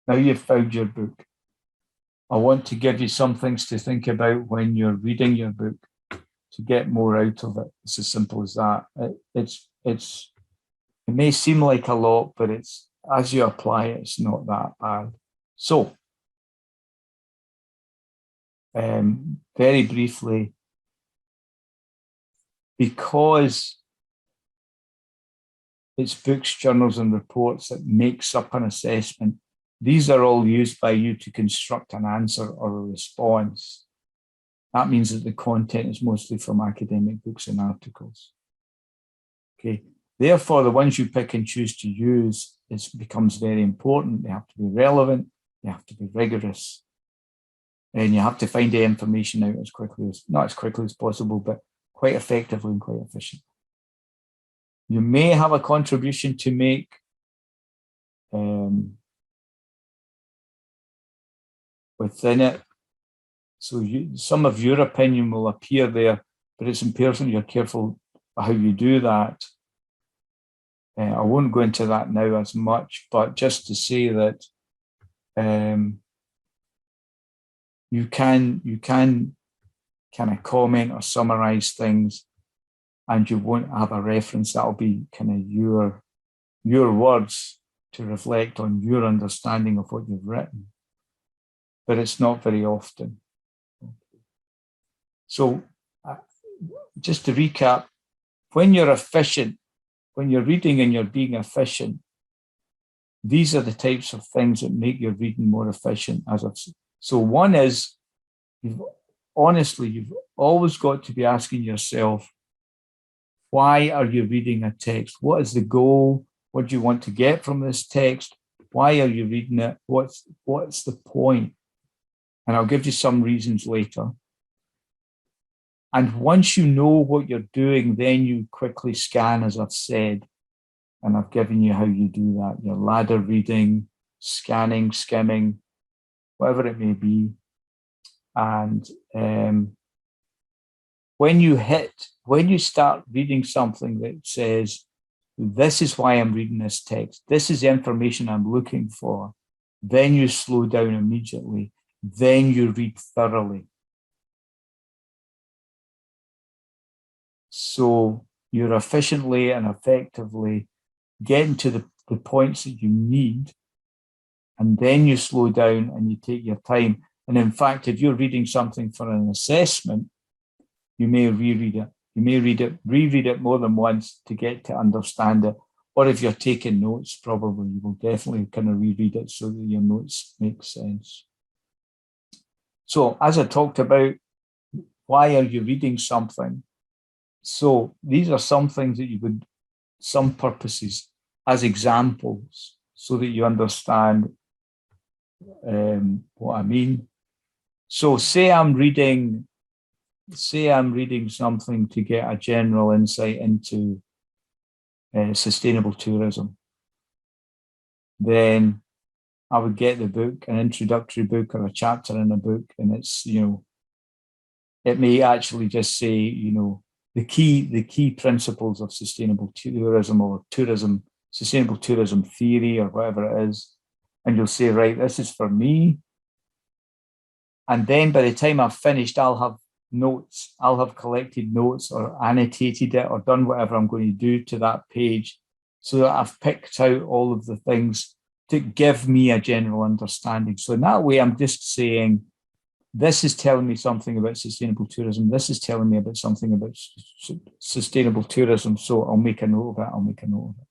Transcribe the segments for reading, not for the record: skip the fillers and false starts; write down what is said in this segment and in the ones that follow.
Now you've found your book. I want to give you some things to think about when you're reading your book to get more out of it. It's as simple as that. It may seem like a lot, but it's as you apply it, it's not that bad. So, very briefly, because it's books, journals, and reports that makes up an assessment, these are all used by you to construct an answer or a response. That means that the content is mostly from academic books and articles. Okay. Therefore, the ones you pick and choose to use, it becomes very important. They have to be relevant, they have to be rigorous, and you have to find the information out as quickly as, not as quickly as possible, but quite effectively and quite efficiently. You may have a contribution to make. Within it. So some of your opinion will appear there, but it's important you're careful how you do that. I won't go into that now as much, but just to say that you can kind of comment or summarize things, and you won't have a reference. That'll be kind of your words to reflect on your understanding of what you've written. But it's not very often. So just to recap, when you're efficient, when you're reading and you're being efficient, these are the types of things that make your reading more efficient. So one is, you've always got to be asking yourself, why are you reading a text? What is the goal? What do you want to get from this text? Why are you reading it? What's the point? And I'll give you some reasons later. And once you know what you're doing, then you quickly scan, as I've said, and I've given you how you do that. Your ladder reading, scanning, skimming, whatever it may be. And when you start reading something that says, this is why I'm reading this text, this is information I'm looking for, then you slow down immediately. Then you read thoroughly. So you're efficiently and effectively getting to the points that you need, and then you slow down and you take your time. And in fact, if you're reading something for an assessment, you may reread it. You may reread it more than once to get to understand it. Or if you're taking notes, probably you will definitely kind of reread it so that your notes make sense. So as I talked about, why are you reading something? So these are some things that you would, some purposes as examples so that you understand what I mean. So say I'm reading something to get a general insight into sustainable tourism. Then I would get the book, an introductory book or a chapter in a book, and it's, it may actually just say, the key principles of sustainable tourism or sustainable tourism theory or whatever it is. And you'll say, right, this is for me. And then by the time I've finished, I'll have notes. I'll have collected notes or annotated it or done whatever I'm going to do to that page so that I've picked out all of the things to give me a general understanding. So in that way, I'm just saying, this is telling me something about sustainable tourism. This is telling me about something about sustainable tourism. So I'll make a note of it.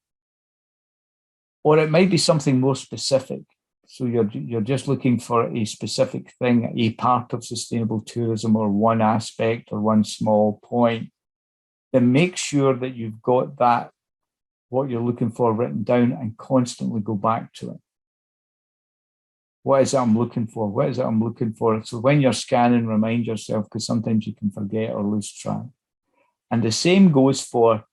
Or it might be something more specific. So you're just looking for a specific thing, a part of sustainable tourism or one aspect or one small point. Then make sure that you've got that, what you're looking for, written down and constantly go back to it. What is it I'm looking for? What is it I'm looking for? So when you're scanning, remind yourself, because sometimes you can forget or lose track. And the same goes for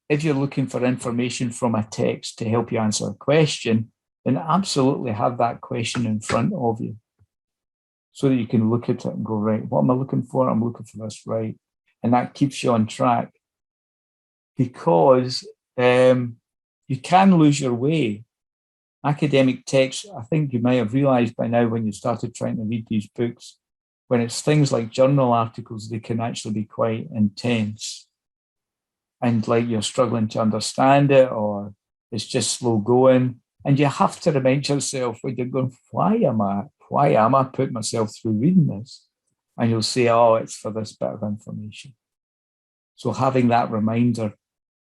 if you're looking for information from a text to help you answer a question, then absolutely have that question in front of you so that you can look at it and go, right, what am I looking for? I'm looking for this, right? And that keeps you on track, because you can lose your way. academic texts, I think you might have realized by now when you started trying to read these books, when it's things like journal articles, they can actually be quite intense. And like you're struggling to understand it, or it's just slow going. And you have to remind yourself when you're going, why am I putting myself through reading this? And you'll say, oh, it's for this bit of information. So having that reminder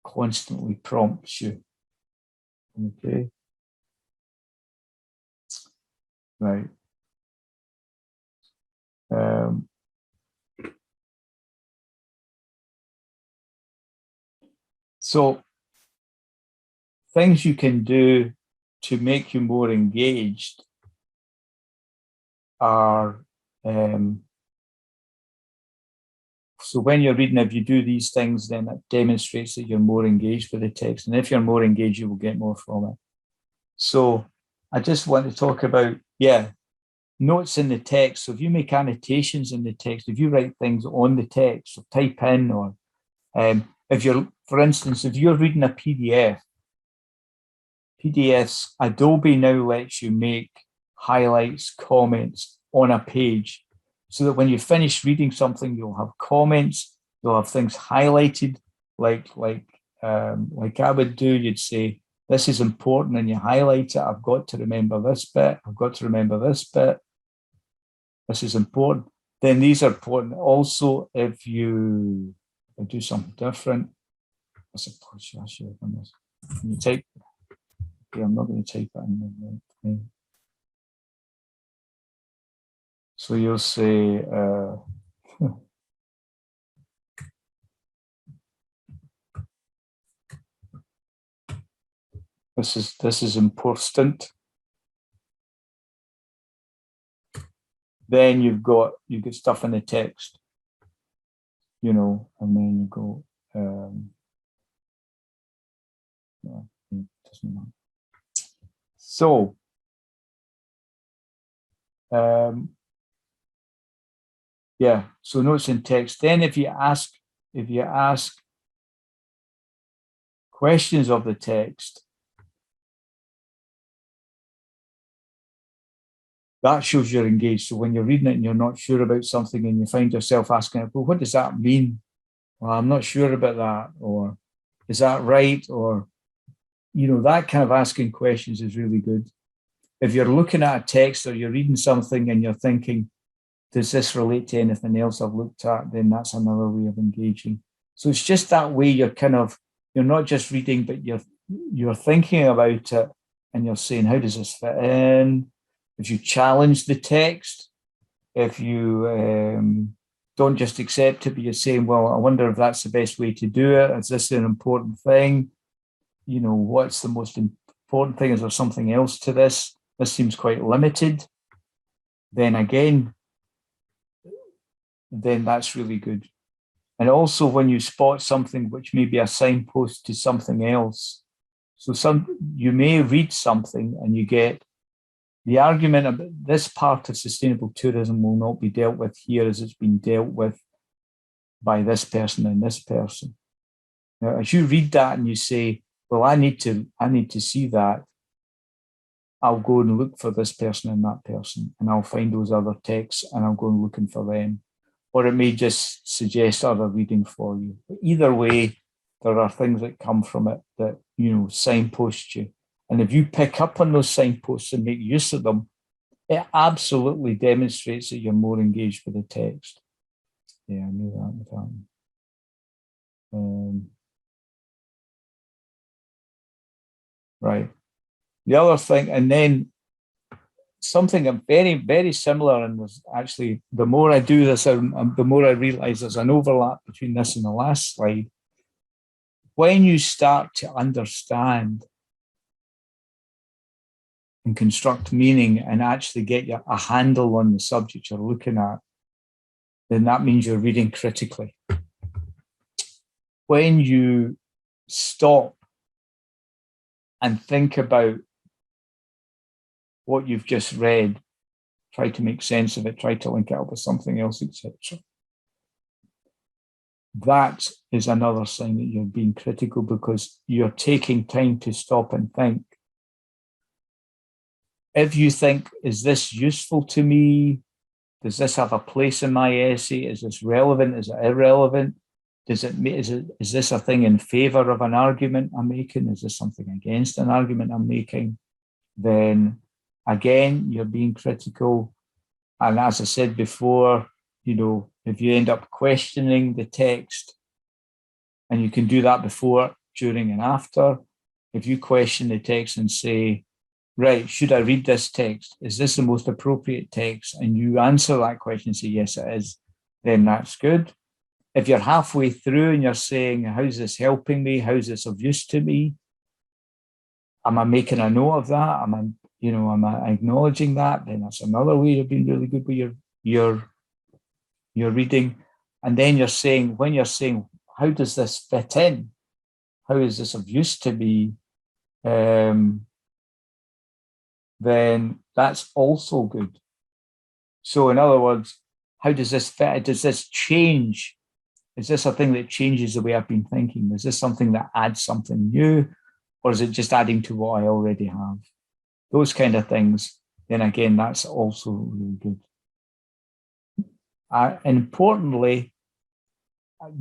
constantly prompts you. Okay. Right. So things you can do to make you more engaged are, so when you're reading, if you do these things, then it demonstrates that you're more engaged with the text. And if you're more engaged, you will get more from it. So I just want to talk about, notes in the text. So if you make annotations in the text, if you write things on the text, or type in, or if you're, for instance, if you're reading a PDF, PDFs, Adobe now lets you make highlights, comments on a page, so that when you finish reading something, you'll have comments, you'll have things highlighted, like I would do. You'd say, this is important, and you highlight it. I've got to remember this bit. I've got to remember this bit. This is important. Then these are important. Also, if you do something different, I suppose I should have done this. You type, okay, I'm not going to type it in the right thing. So you'll say, this is important. Then you get stuff in the text, and then you go, no, it doesn't matter. So, so notes in text. Then if you ask questions of the text, that shows you're engaged. So when you're reading it and you're not sure about something and you find yourself asking, well, what does that mean? Well, I'm not sure about that. Or is that right? Or, that kind of asking questions is really good. If you're looking at a text or you're reading something and you're thinking, does this relate to anything else I've looked at? Then that's another way of engaging. So it's just that way you're not just reading, but you're thinking about it and you're saying, how does this fit in? If you challenge the text, if you don't just accept it, but you're saying, well, I wonder if that's the best way to do it. Is this an important thing? What's the most important thing? Is there something else to this? This seems quite limited. Then again, then that's really good. And also when you spot something which may be a signpost to something else. So you may read something and you get the argument about this part of sustainable tourism will not be dealt with here as it's been dealt with by this person and this person. Now, as you read that and you say, well, I need to see that, I'll go and look for this person and that person, and I'll find those other texts and I'll go and looking for them. Or it may just suggest other reading for you. But either way, there are things that come from it that, signpost you. And if you pick up on those signposts and make use of them, it absolutely demonstrates that you're more engaged with the text. Yeah, I knew that would happen. Right. The other thing, and then something very, very similar, and was actually, the more I do this, the more I realize there's an overlap between this and the last slide. When you start to understand and construct meaning and actually get a handle on the subject you're looking at, then that means you're reading critically. When you stop and think about what you've just read, try to make sense of it, try to link it up with something else, etc. That is another sign that you're being critical, because you're taking time to stop and think. if you think, is this useful to me? Does this have a place in my essay? Is this relevant? Is it irrelevant? Is this a thing in favor of an argument I'm making? Is this something against an argument I'm making? Then again, you're being critical. And as I said before, if you end up questioning the text, and you can do that before, during, and after, if you question the text and say, right, should I read this text? Is this the most appropriate text? And you answer that question and say, yes, it is, then that's good. If you're halfway through and you're saying, how's this helping me? How's this of use to me? Am I making a note of that? Am I acknowledging that? Then that's another way of being really good with your reading. And then when you're saying, how does this fit in? How is this of use to me? Then that's also good. So in other words, how does this fit? Does this change? Is this a thing that changes the way I've been thinking? Is this something that adds something new? Or is it just adding to what I already have? Those kind of things. Then again, that's also really good. And importantly,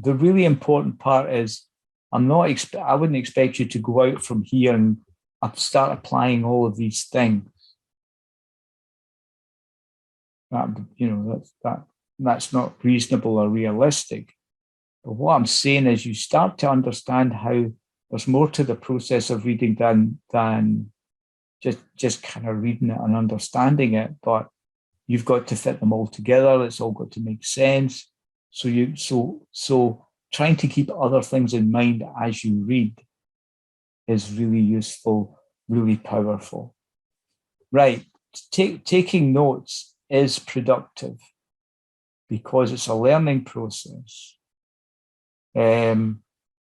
the really important part is I wouldn't expect you to go out from here and start applying all of these things. That's not reasonable or realistic. But what I'm saying is you start to understand how there's more to the process of reading than just kind of reading it and understanding it. But you've got to fit them all together. It's all got to make sense. So trying to keep other things in mind as you read is really useful, really powerful. Right, taking notes is productive because it's a learning process. When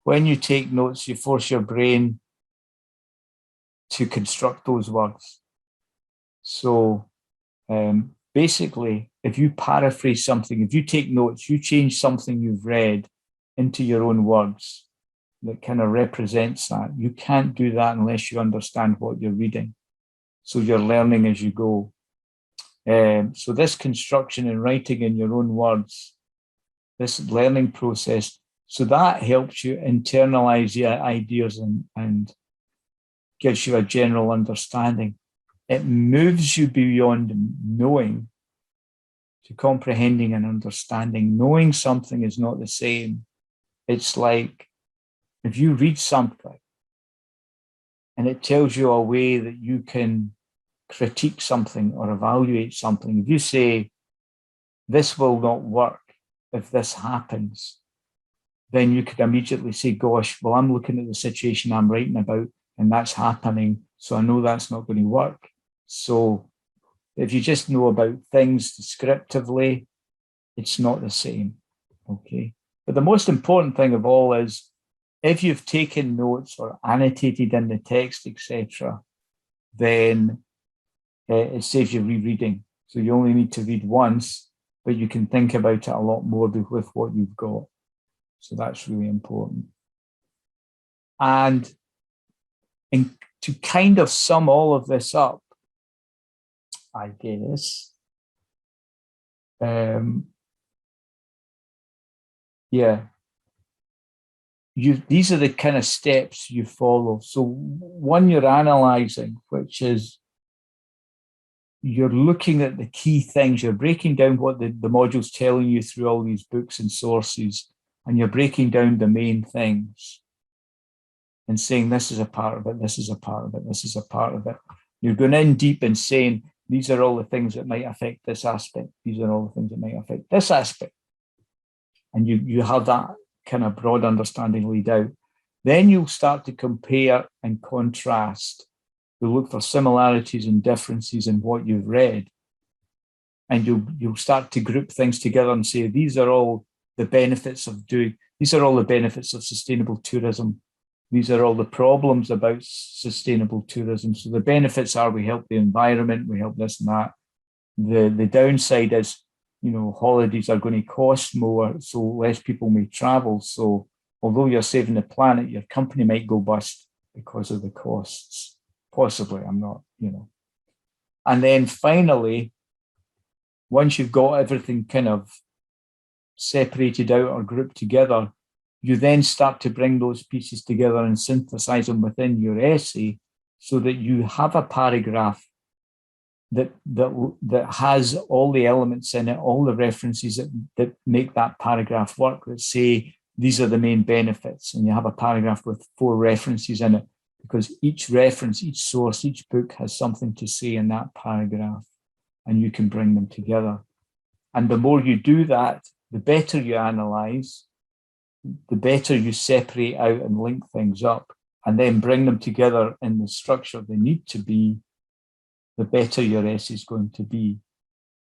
you take notes, you force your brain to construct those words. So basically, if you paraphrase something, if you take notes, you change something you've read into your own words that kind of represents that. You can't do that unless you understand what you're reading. So you're learning as you go. So this construction and writing in your own words, this learning process, so that helps you internalize your ideas and gives you a general understanding. It moves you beyond knowing to comprehending and understanding. Knowing something is not the same. It's like if you read something and it tells you a way that you can critique something or evaluate something. If you say, this will not work if this happens, then you could immediately say, gosh, well, I'm looking at the situation I'm writing about and that's happening. So I know that's not going to work. So if you just know about things descriptively, it's not the same. Okay. But the most important thing of all is if you've taken notes or annotated in the text, etc., then it saves you rereading. So you only need to read once, but you can think about it a lot more with what you've got. So that's really important. And to kind of sum all of this up, I guess, these are the kind of steps you follow. So one, you're analyzing, which is you're looking at the key things. You're breaking down what the module's telling you through all these books and sources, and you're breaking down the main things and saying, this is a part of it, this is a part of it, this is a part of it. You're going in deep and saying, these are all the things that might affect this aspect. These are all the things that might affect this aspect. And you have that kind of broad understanding laid out. Then you'll start to compare and contrast. You'll look for similarities and differences in what you've read. And you'll start to group things together and say, these are all the benefits of sustainable tourism. These are all the problems about sustainable tourism. So the benefits are we help the environment, we help this and that. The downside is, holidays are going to cost more, so less people may travel. So although you're saving the planet, your company might go bust because of the costs. Possibly, I'm not, And then finally, once you've got everything kind of separated out or grouped together, you then start to bring those pieces together and synthesize them within your essay so that you have a paragraph that has all the elements in it, all the references that make that paragraph work, that say these are the main benefits. And you have a paragraph with 4 references in it, because each reference, each source, each book has something to say in that paragraph, and you can bring them together. And the more you do that, the better you analyze, the better you separate out and link things up, and then bring them together in the structure they need to be, the better your essay is going to be.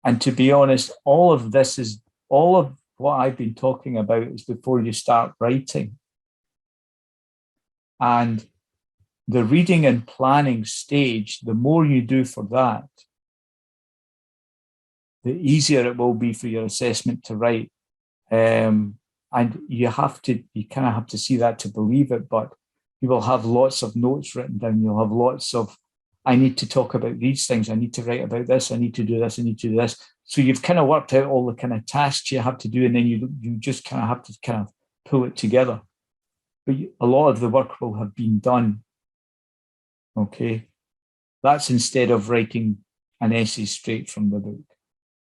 And to be honest, all of what I've been talking about is before you start writing. And the reading and planning stage, the more you do for that, the easier it will be for your assessment to write. And you kind of have to see that to believe it, but you will have lots of notes written down. You'll have lots of, I need to talk about these things. I need to write about this. I need to do this. I need to do this. So you've kind of worked out all the kind of tasks you have to do, and then you just kind of have to kind of pull it together. But a lot of the work will have been done. Okay. That's instead of writing an essay straight from the book.